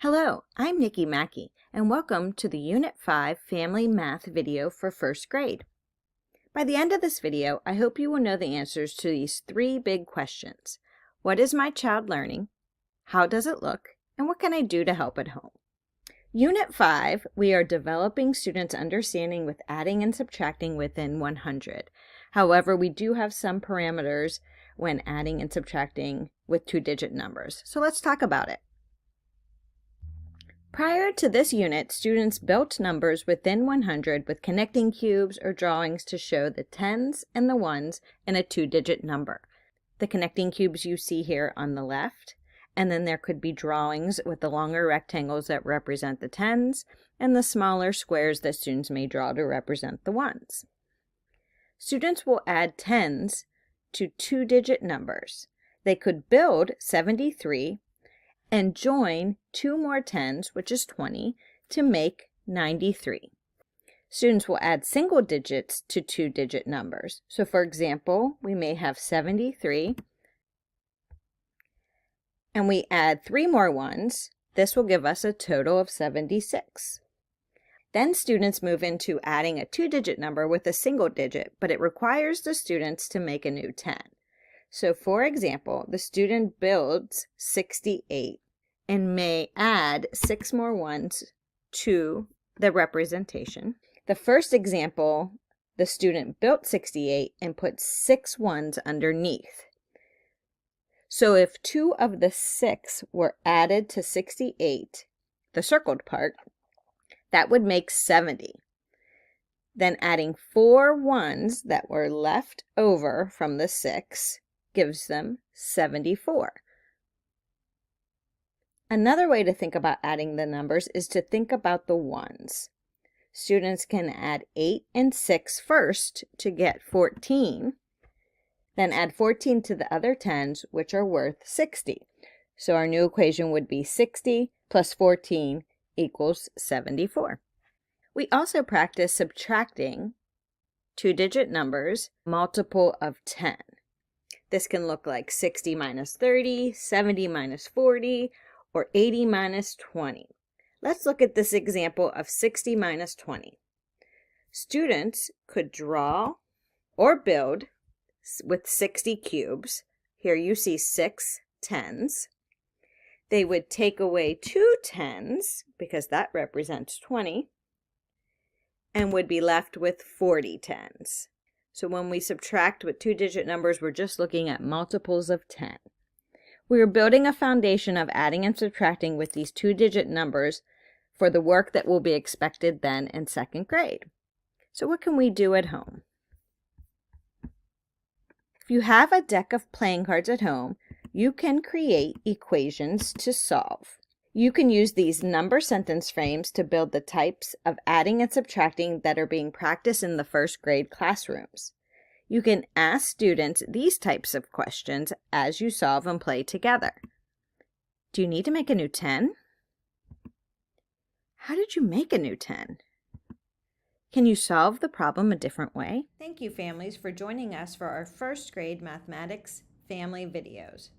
Hello, I'm Nikki Mackey, and welcome to the Unit 5 Family Math video for first grade. By the end of this video, I hope you will know the answers to these three big questions. What is my child learning? How does it look? And what can I do to help at home? Unit 5, we are developing students' understanding with adding and subtracting within 100. However, we do have some parameters when adding and subtracting with two-digit numbers. So let's talk about it. Prior to this unit, students built numbers within 100 with connecting cubes or drawings to show the tens and the ones in a two-digit number. The connecting cubes you see here on the left, and then there could be drawings with the longer rectangles that represent the tens and the smaller squares that students may draw to represent the ones. Students will add tens to two-digit numbers. They could build 73 and join two more tens, which is 20, to make 93. Students will add single digits to two-digit numbers. So for example, we may have 73, and we add three more ones. This will give us a total of 76. Then students move into adding a two-digit number with a single digit, but it requires the students to make a new 10. So for example, the student builds 68 and may add six more ones to the representation. The first example, the student built 68 and put six ones underneath. So if two of the six were added to 68, the circled part, that would make 70. Then adding four ones that were left over from the six gives them 74. Another way to think about adding the numbers is to think about the ones. Students can add 8 and 6 first to get 14, then add 14 to the other tens, which are worth 60. So our new equation would be 60 plus 14 equals 74. We also practice subtracting two-digit numbers, multiple of 10. This can look like 60 minus 30, 70 minus 40, or 80 minus 20. Let's look at this example of 60 minus 20. Students could draw or build with 60 cubes. Here you see 6 tens. They would take away 2 tens, because that represents 20, and would be left with 40 tens. So when we subtract with two-digit numbers, we're just looking at multiples of 10. We are building a foundation of adding and subtracting with these two-digit numbers for the work that will be expected then in second grade. So what can we do at home? If you have a deck of playing cards at home, you can create equations to solve. You can use these number sentence frames to build the types of adding and subtracting that are being practiced in the first grade classrooms. You can ask students these types of questions as you solve and play together. Do you need to make a new 10? How did you make a new 10? Can you solve the problem a different way? Thank you, families, for joining us for our first grade mathematics family videos.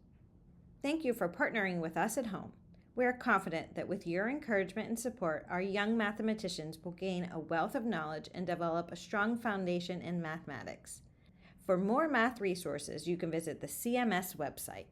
Thank you for partnering with us at home. We are confident that with your encouragement and support, our young mathematicians will gain a wealth of knowledge and develop a strong foundation in mathematics. For more math resources, you can visit the CMS website.